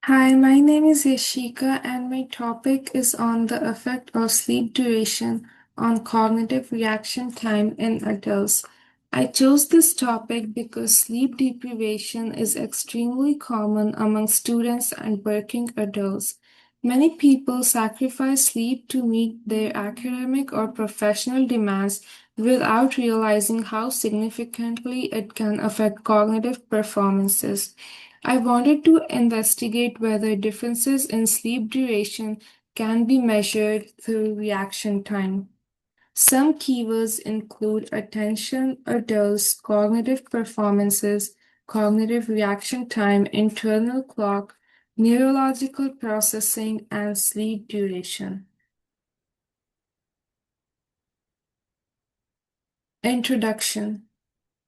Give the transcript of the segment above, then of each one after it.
Hi, my name is Yashika, and my topic is on the effect of sleep duration on cognitive reaction time in adults. I chose this topic because sleep deprivation is extremely common among students and working adults. Many people sacrifice sleep to meet their academic or professional demands without realizing how significantly it can affect cognitive performances. I wanted to investigate whether differences in sleep duration can be measured through reaction time. Some keywords include attention, adults, cognitive performances, cognitive reaction time, internal clock, neurological processing, and sleep duration. Introduction.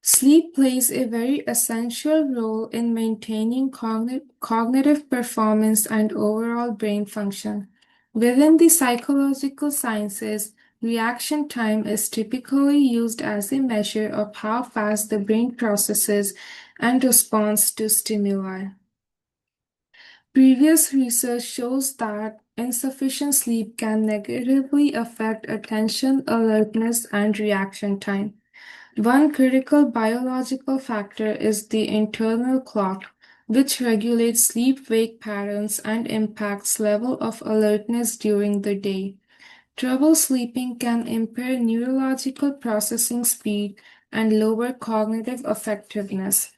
Sleep plays a very essential role in maintaining cognitive performance and overall brain function. Within the psychological sciences, reaction time is typically used as a measure of how fast the brain processes and responds to stimuli. Previous research shows that insufficient sleep can negatively affect attention, alertness, and reaction time. One critical biological factor is the internal clock, which regulates sleep-wake patterns and impacts level of alertness during the day. Trouble sleeping can impair neurological processing speed and lower cognitive effectiveness.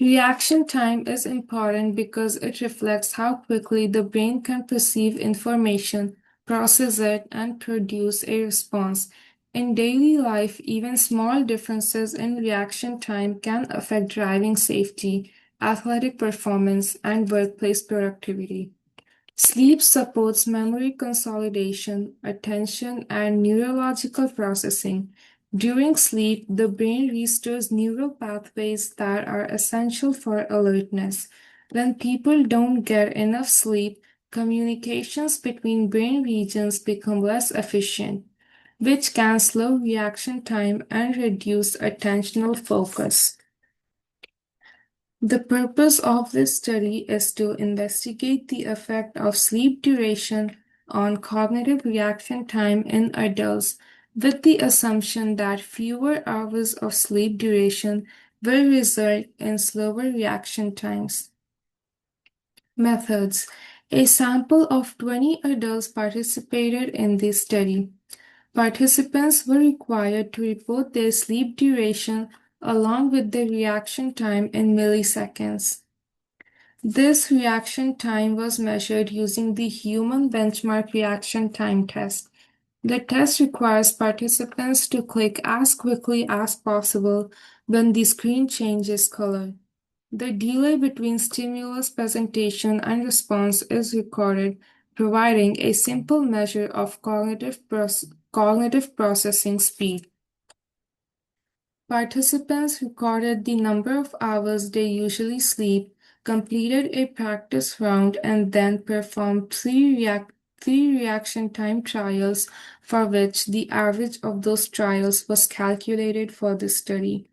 Reaction time is important because it reflects how quickly the brain can perceive information, process it, and produce a response. In daily life, even small differences in reaction time can affect driving safety, athletic performance, and workplace productivity. Sleep supports memory consolidation, attention, and neurological processing. During sleep, the brain restores neural pathways that are essential for alertness. When people don't get enough sleep, communications between brain regions become less efficient, which can slow reaction time and reduce attentional focus. The purpose of this study is to investigate the effect of sleep duration on cognitive reaction time in adults, with the assumption that fewer hours of sleep duration will result in slower reaction times. Methods. A sample of 20 adults participated in this study. Participants were required to report their sleep duration along with their reaction time in milliseconds. This reaction time was measured using the Human Benchmark Reaction Time Test. The test requires participants to click as quickly as possible when the screen changes color. The delay between stimulus presentation and response is recorded, providing a simple measure of cognitive processing speed. Participants recorded the number of hours they usually sleep, completed a practice round, and then performed three reaction time trials for which the average of those trials was calculated for the study.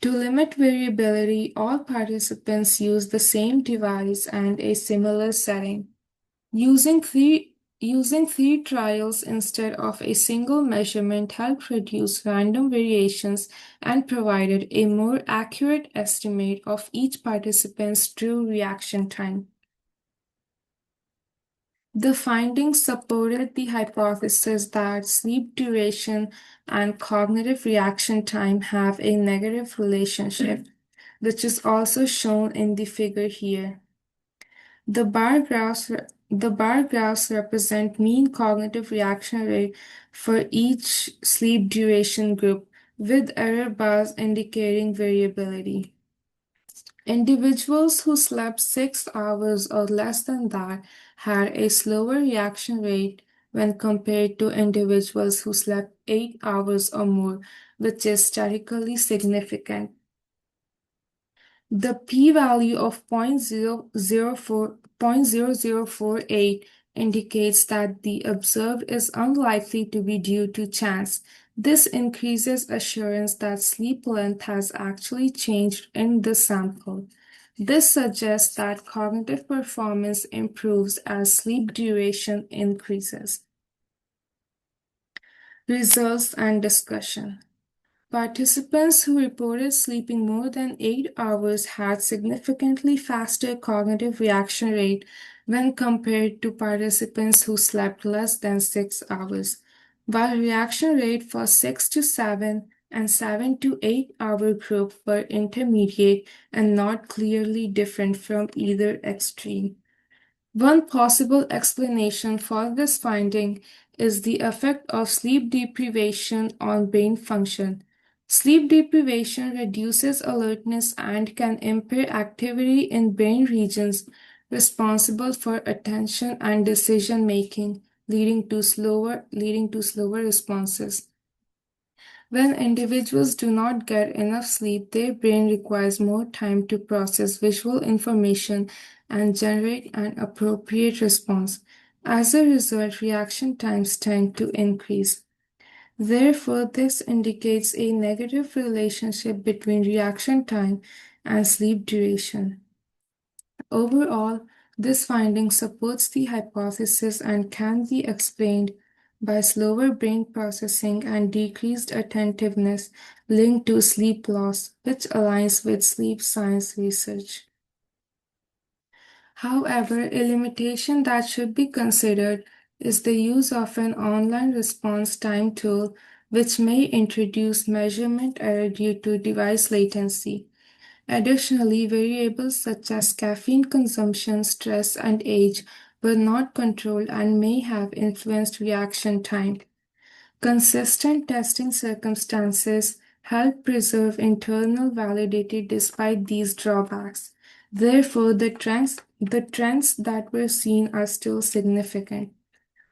To limit variability, all participants used the same device and a similar setting. Using three trials instead of a single measurement helped reduce random variations and provided a more accurate estimate of each participant's true reaction time. The findings supported the hypothesis that sleep duration and cognitive reaction time have a negative relationship, which is also shown in the figure here. The bar graphs the bar graphs represent mean cognitive reaction rate for each sleep duration group, with error bars indicating variability. Individuals who slept 6 hours or less than that had a slower reaction rate when compared to individuals who slept 8 hours or more, which is statistically significant. The p-value of 0.0048 indicates that the observed is unlikely to be due to chance. This increases assurance that sleep length has actually changed in the sample. This suggests that cognitive performance improves as sleep duration increases. Results and discussion. Participants who reported sleeping more than 8 hours had significantly faster cognitive reaction rate when compared to participants who slept less than 6 hours, while reaction rate for 6 to 7 and 7 to 8 hour group were intermediate and not clearly different from either extreme. One possible explanation for this finding is the effect of sleep deprivation on brain function. Sleep deprivation reduces alertness and can impair activity in brain regions responsible for attention and decision making, leading to slower responses. When individuals do not get enough sleep, their brain requires more time to process visual information and generate an appropriate response. As a result, reaction times tend to increase. Therefore, this indicates a negative relationship between reaction time and sleep duration. Overall, this finding supports the hypothesis and can be explained by slower brain processing and decreased attentiveness linked to sleep loss, which aligns with sleep science research. However, a limitation that should be considered is the use of an online response time tool, which may introduce measurement error due to device latency. Additionally, variables such as caffeine consumption, stress, and age were not controlled and may have influenced reaction time. Consistent testing circumstances help preserve internal validity despite these drawbacks. Therefore, the trends that were seen are still significant.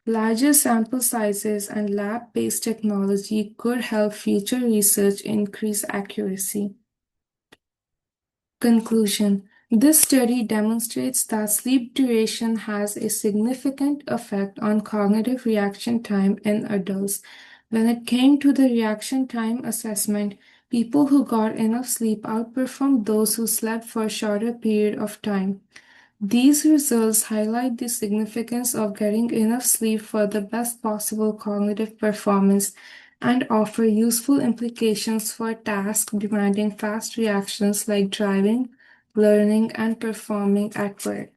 Larger sample sizes and lab-based technology could help future research increase accuracy. Conclusion. This study demonstrates that sleep duration has a significant effect on cognitive reaction time in adults. When it came to the reaction time assessment, people who got enough sleep outperformed those who slept for a shorter period of time. These results highlight the significance of getting enough sleep for the best possible cognitive performance and offer useful implications for tasks demanding fast reactions like driving, learning, and performing at work.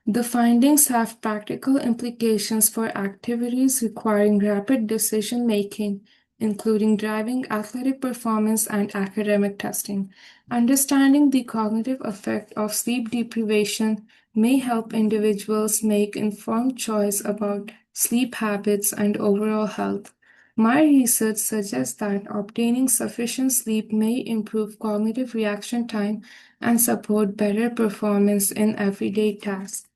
The findings have practical implications for activities requiring rapid decision making, including driving, athletic performance, and academic testing. Understanding the cognitive effect of sleep deprivation may help individuals make informed choice about sleep habits and overall health. My research suggests that obtaining sufficient sleep may improve cognitive reaction time and support better performance in everyday tasks.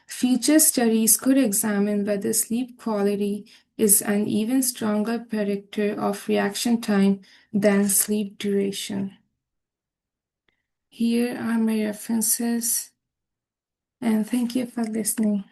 Future studies could examine whether sleep quality is an even stronger predictor of reaction time than sleep duration. Here are my references, and thank you for listening.